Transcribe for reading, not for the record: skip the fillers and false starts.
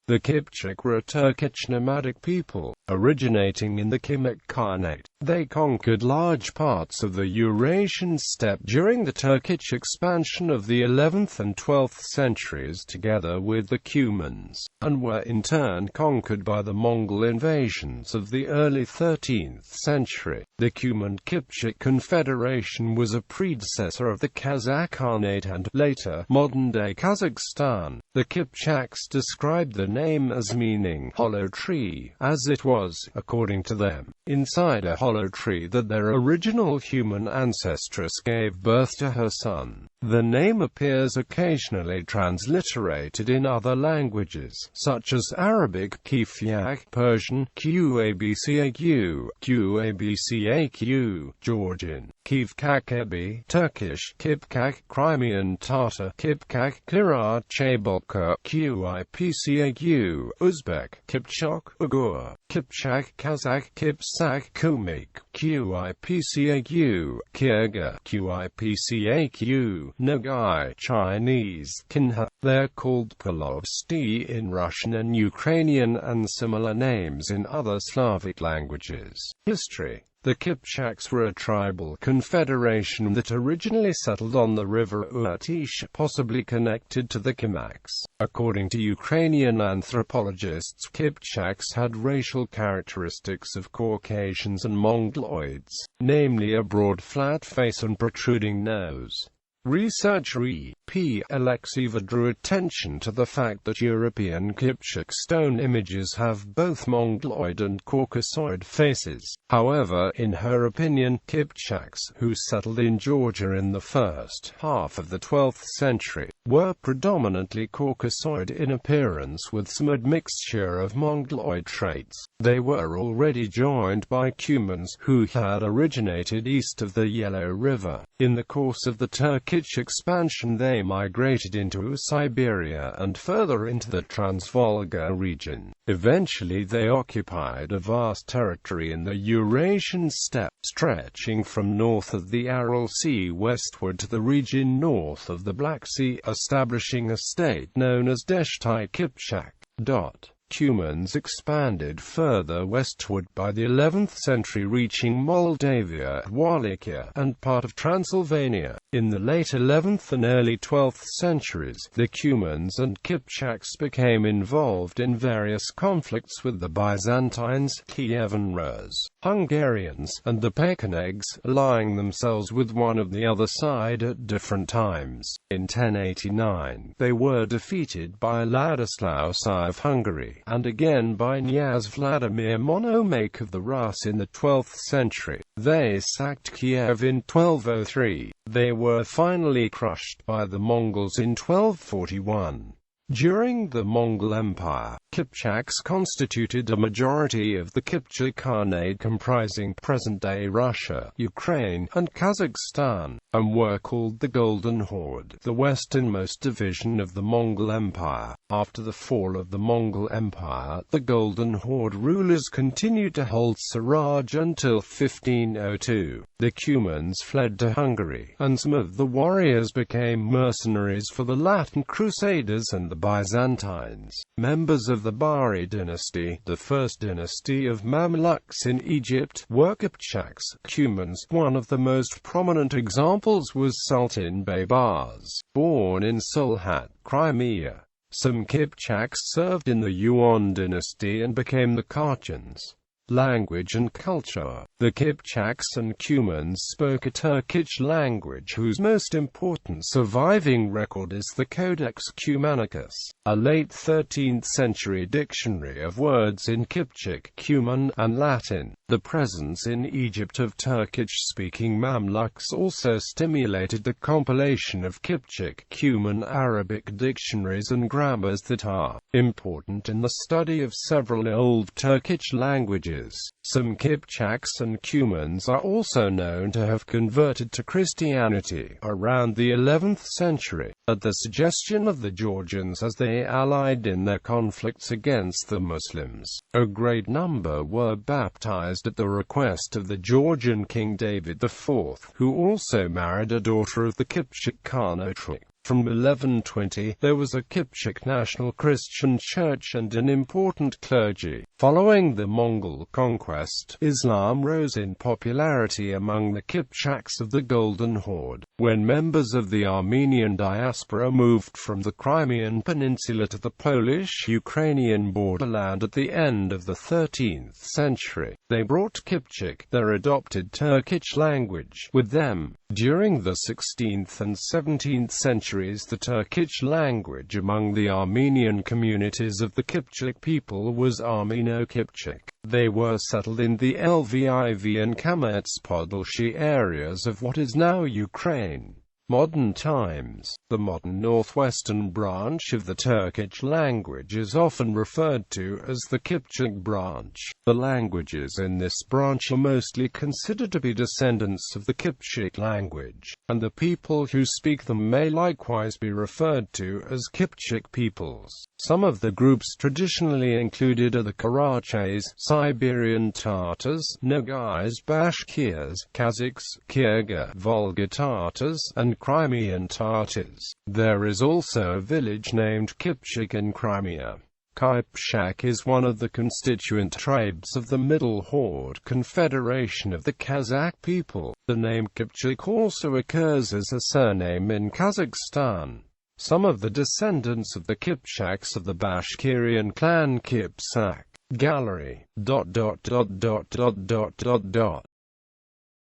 The Kipchak were a Turkic nomadic people, originating in the Kimek Khanate. They conquered large parts of the Eurasian steppe during the Turkic expansion of the 11th and 12th centuries together with the Cumans, and were in turn conquered by the Mongol invasions of the early 13th century. The Cuman-Kipchak Confederation was a predecessor of the Kazakh Khanate and, later, modern-day Kazakhstan. The Kipchaks described the name as meaning hollow tree, as it was, according to them, inside a hollow tree that their original human ancestress gave birth to her son. The name appears occasionally transliterated in other languages, such as Arabic Kifyak, Persian Qabcaq, Qabcaq, Georgian Kivkakebi, Turkish Kipchak, Crimean Tatar Kipchak, Kirat Chabolka, Qipcaq, Uzbek Kipchak, Ugur Kipchak, Kazakh Kipchak, Kumik Qipcaq, Kyrgyz Qipcaq, Nogai Chinese Kinha. They're called Polovsty in Russian and Ukrainian and similar names in other Slavic languages. History. The Kipchaks were a tribal confederation that originally settled on the river Irtysh, possibly connected to the Kimaks. According to Ukrainian anthropologists, Kipchaks had racial characteristics of Caucasians and Mongoloids, namely a broad flat face and protruding nose. Researcher E.P. Alexieva drew attention to the fact that European Kipchak stone images have both Mongoloid and Caucasoid faces. However, in her opinion, Kipchaks, who settled in Georgia in the first half of the 12th century, were predominantly Caucasoid in appearance with some admixture of Mongoloid traits. They were already joined by Cumans, who had originated east of the Yellow River. In the course of the Turkic expansion they migrated into Siberia and further into the Transvolga region. Eventually they occupied a vast territory in the Eurasian steppe, stretching from north of the Aral Sea westward to the region north of the Black Sea, establishing a state known as Deshtai Kipchak. Cumans expanded further westward by the 11th century, reaching Moldavia, Wallachia, and part of Transylvania. In the late 11th and early 12th centuries, the Cumans and Kipchaks became involved in various conflicts with the Byzantines, Kievan Rus, Hungarians, and the Pechenegs, allying themselves with one of the other side at different times. In 1089, they were defeated by Ladislaus I of Hungary, and again by Knyaz Vladimir Monomach of the Rus in the 12th century. They sacked Kiev in 1203. They were finally crushed by the Mongols in 1241. During the Mongol Empire, Kipchaks constituted a majority of the Kipchak Khanate, comprising present-day Russia, Ukraine, and Kazakhstan, and were called the Golden Horde, the westernmost division of the Mongol Empire. After the fall of the Mongol Empire, the Golden Horde rulers continued to hold Siraj until 1502. The Cumans fled to Hungary, and some of the warriors became mercenaries for the Latin Crusaders and the Byzantines. Members of the Bari dynasty, the first dynasty of Mamluks in Egypt, were Kipchaks, Cumans. One of the most prominent examples was Sultan Baybars, born in Sulhat, Crimea. Some Kipchaks served in the Yuan dynasty and became the Kachans. Language and culture. The Kipchaks and Cumans spoke a Turkic language whose most important surviving record is the Codex Cumanicus, a late 13th century dictionary of words in Kipchak, Cuman, and Latin. The presence in Egypt of Turkic-speaking Mamluks also stimulated the compilation of Kipchak, Cuman Arabic dictionaries and grammars that are important in the study of several Old Turkic languages. Some Kipchaks and Cumans are also known to have converted to Christianity around the 11th century, at the suggestion of the Georgians as they allied in their conflicts against the Muslims. A great number were baptized at the request of the Georgian King David IV, who also married a daughter of the Kipchak Khanate. From 1120, there was a Kipchak national Christian church and an important clergy. Following the Mongol conquest, Islam rose in popularity among the Kipchaks of the Golden Horde. When members of the Armenian diaspora moved from the Crimean Peninsula to the Polish-Ukrainian borderland at the end of the 13th century, they brought Kipchak, their adopted Turkic language, with them. During the 16th and 17th centuries, the Turkic language among the Armenian communities of the Kipchak people was Armeno-Kipchak. They were settled in the Lviv and Kamets-Podilsky areas of what is now Ukraine. Modern times, the modern northwestern branch of the Turkic language is often referred to as the Kipchak branch. The languages in this branch are mostly considered to be descendants of the Kipchak language, and the people who speak them may likewise be referred to as Kipchak peoples. Some of the groups traditionally included are the Karachais, Siberian Tatars, Nogais, Bashkirs, Kazakhs, Kyrgyz, Volga Tatars, and Crimean Tatars. There is also a village named Kipchak in Crimea. Kipchak is one of the constituent tribes of the Middle Horde Confederation of the Kazakh people. The name Kipchak also occurs as a surname in Kazakhstan. Some of the descendants of the Kipchaks of the Bashkirian clan Kipchak. Gallery.